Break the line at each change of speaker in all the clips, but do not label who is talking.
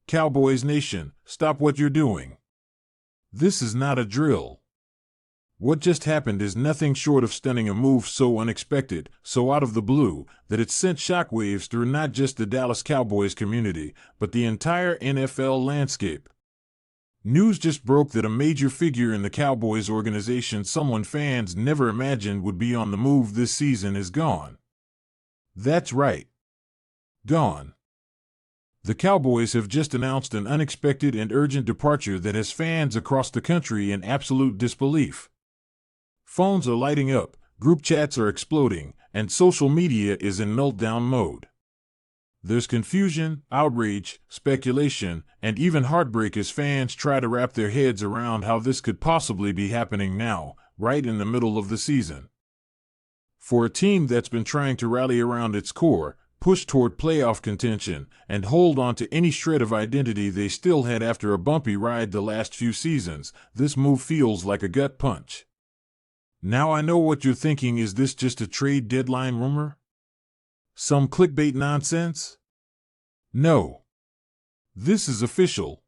Cowboys Nation, stop what you're doing. This is not a drill. What just happened is nothing short of stunning, a move so unexpected, so out of the blue, that it sent shockwaves through not just the Dallas Cowboys community, but the entire NFL landscape. News just broke that a major figure in the Cowboys organization, someone fans never imagined would be on the move this season, is gone. That's right. Gone. The Cowboys have just announced an unexpected and urgent departure that has fans across the country in absolute disbelief. Phones are lighting up, group chats are exploding, and social media is in meltdown mode. There's confusion, outrage, speculation, and even heartbreak as fans try to wrap their heads around how this could possibly be happening now, right in the middle of the season. For a team that's been trying to rally around its core, push toward playoff contention, and hold on to any shred of identity they still had after a bumpy ride the last few seasons, this move feels like a gut punch. Now I know what you're thinking, is this just a trade deadline rumor? Some clickbait nonsense? No. This is official.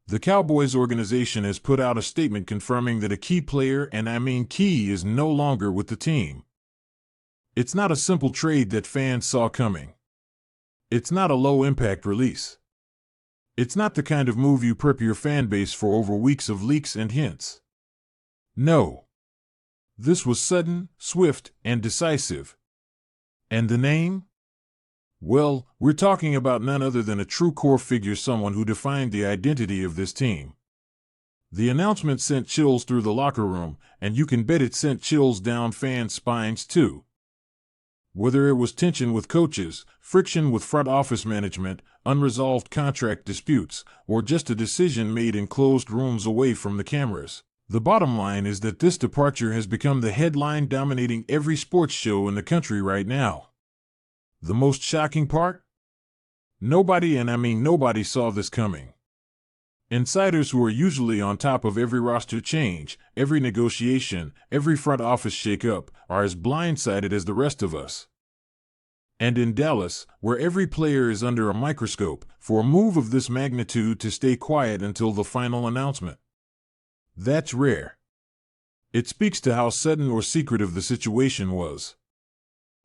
The Cowboys organization has put out a statement confirming that a key player, and I mean key, is no longer with the team. It's not a simple trade that fans saw coming. It's not a low-impact release. It's not the kind of move you prep your fan base for over weeks of leaks and hints. No. This was sudden, swift, and decisive. And the name? Well, we're talking about none other than a true core figure, someone who defined the identity of this team. The announcement sent chills through the locker room, and you can bet it sent chills down fans' spines too. Whether it was tension with coaches, friction with front office management, unresolved contract disputes, or just a decision made in closed rooms away from the cameras, the bottom line is that this departure has become the headline dominating every sports show in the country right now. The most shocking part? Nobody, and I mean nobody, saw this coming. Insiders who are usually on top of every roster change, every negotiation, every front office shakeup, are as blindsided as the rest of us. And in Dallas, where every player is under a microscope, for a move of this magnitude to stay quiet until the final announcement. That's rare. It speaks to how sudden or secretive the situation was.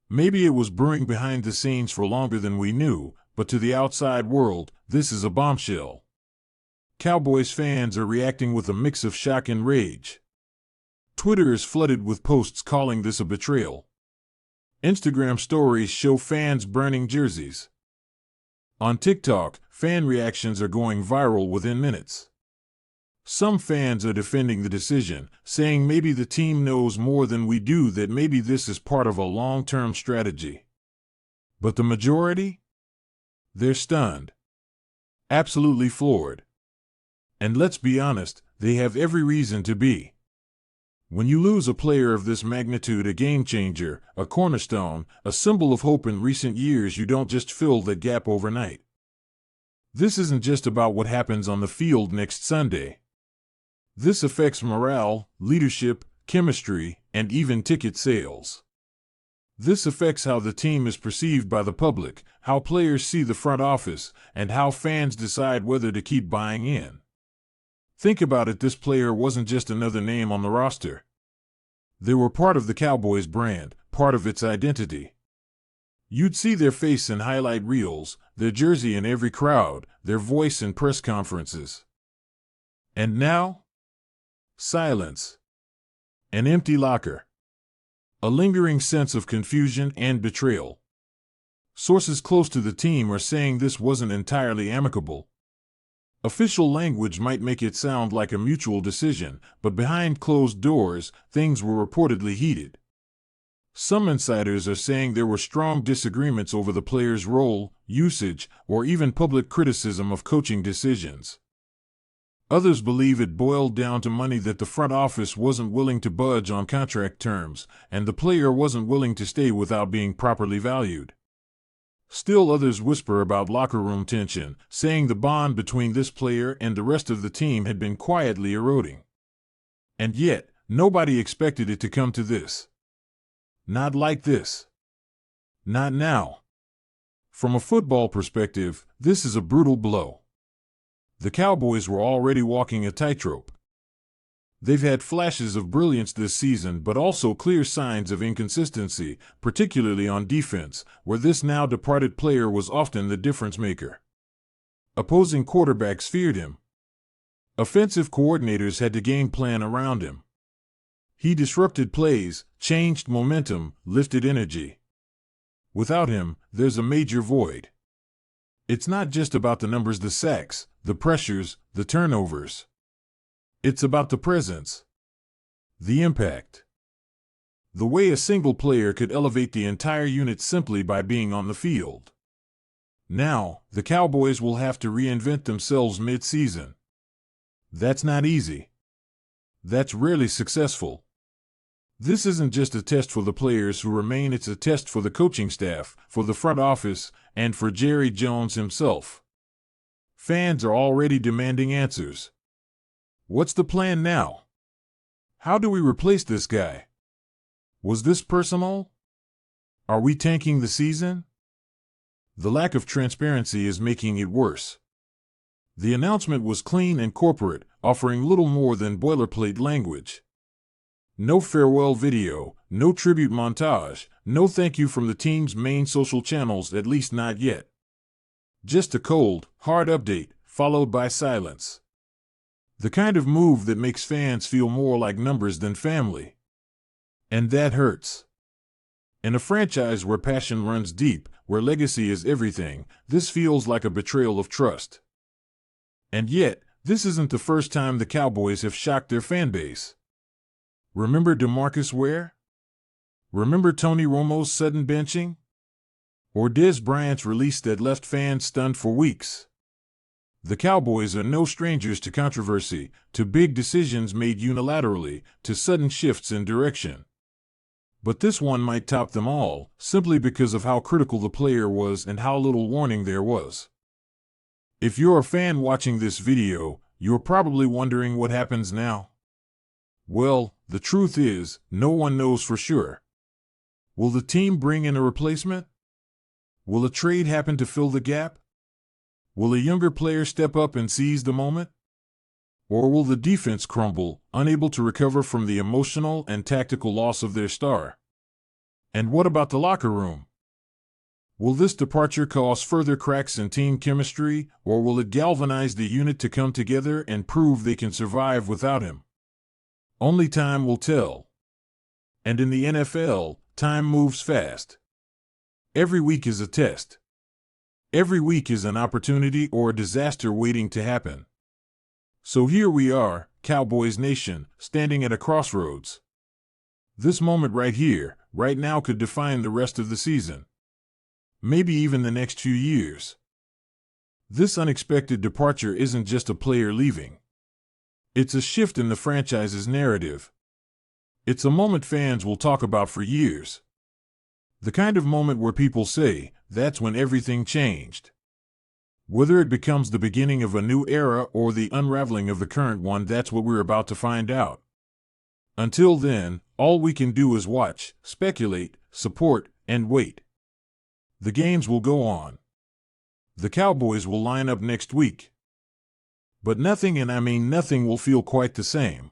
Maybe it was brewing behind the scenes for longer than we knew, but to the outside world, this is a bombshell. Cowboys fans are reacting with a mix of shock and rage. Twitter is flooded with posts calling this a betrayal. Instagram stories show fans burning jerseys. On TikTok, fan reactions are going viral within minutes. Some fans are defending the decision, saying maybe the team knows more than we do, that maybe this is part of a long-term strategy. But the majority? They're stunned. Absolutely floored. And let's be honest, they have every reason to be. When you lose a player of this magnitude, a game changer, a cornerstone, a symbol of hope in recent years, you don't just fill that gap overnight. This isn't just about what happens on the field next Sunday. This affects morale, leadership, chemistry, and even ticket sales. This affects how the team is perceived by the public, how players see the front office, and how fans decide whether to keep buying in. Think about it, this player wasn't just another name on the roster. They were part of the Cowboys brand, part of its identity. You'd see their face in highlight reels, their jersey in every crowd, their voice in press conferences. And now? Silence. An empty locker. A lingering sense of confusion and betrayal. Sources close to the team are saying this wasn't entirely amicable. Official language might make it sound like a mutual decision, but behind closed doors, things were reportedly heated. Some insiders are saying there were strong disagreements over the player's role, usage, or even public criticism of coaching decisions. Others believe it boiled down to money, that the front office wasn't willing to budge on contract terms, and the player wasn't willing to stay without being properly valued. Still others whisper about locker room tension, saying the bond between this player and the rest of the team had been quietly eroding. And yet, nobody expected it to come to this. Not like this. Not now. From a football perspective, this is a brutal blow. The Cowboys were already walking a tightrope. They've had flashes of brilliance this season, but also clear signs of inconsistency, particularly on defense, where this now departed player was often the difference maker. Opposing quarterbacks feared him. Offensive coordinators had to game plan around him. He disrupted plays, changed momentum, lifted energy. Without him, there's a major void. It's not just about the numbers, the sacks, the pressures, the turnovers. It's about the presence, the impact, the way a single player could elevate the entire unit simply by being on the field. Now, the Cowboys will have to reinvent themselves mid-season. That's not easy. That's rarely successful. This isn't just a test for the players who remain, it's a test for the coaching staff, for the front office, and for Jerry Jones himself. Fans are already demanding answers. What's the plan now? How do we replace this guy? Was this personal? Are we tanking the season? The lack of transparency is making it worse. The announcement was clean and corporate, offering little more than boilerplate language. No farewell video, no tribute montage, no thank you from the team's main social channels, at least not yet. Just a cold, hard update, followed by silence. The kind of move that makes fans feel more like numbers than family. And that hurts. In a franchise where passion runs deep, where legacy is everything, this feels like a betrayal of trust. And yet, this isn't the first time the Cowboys have shocked their fan base. Remember DeMarcus Ware? Remember Tony Romo's sudden benching? Or Dez Bryant's release that left fans stunned for weeks? The Cowboys are no strangers to controversy, to big decisions made unilaterally, to sudden shifts in direction. But this one might top them all, simply because of how critical the player was and how little warning there was. If you're a fan watching this video, you're probably wondering what happens now. Well, the truth is, no one knows for sure. Will the team bring in a replacement? Will a trade happen to fill the gap? Will a younger player step up and seize the moment? Or will the defense crumble, unable to recover from the emotional and tactical loss of their star? And what about the locker room? Will this departure cause further cracks in team chemistry, or will it galvanize the unit to come together and prove they can survive without him? Only time will tell. And in the NFL, time moves fast. Every week is a test. Every week is an opportunity or a disaster waiting to happen. So here we are, Cowboys Nation, standing at a crossroads. This moment right here, right now could define the rest of the season. Maybe even the next few years. This unexpected departure isn't just a player leaving. It's a shift in the franchise's narrative. It's a moment fans will talk about for years. The kind of moment where people say, that's when everything changed. Whether it becomes the beginning of a new era or the unraveling of the current one, that's what we're about to find out. Until then, all we can do is watch, speculate, support, and wait. The games will go on. The Cowboys will line up next week. But nothing, and I mean nothing, will feel quite the same.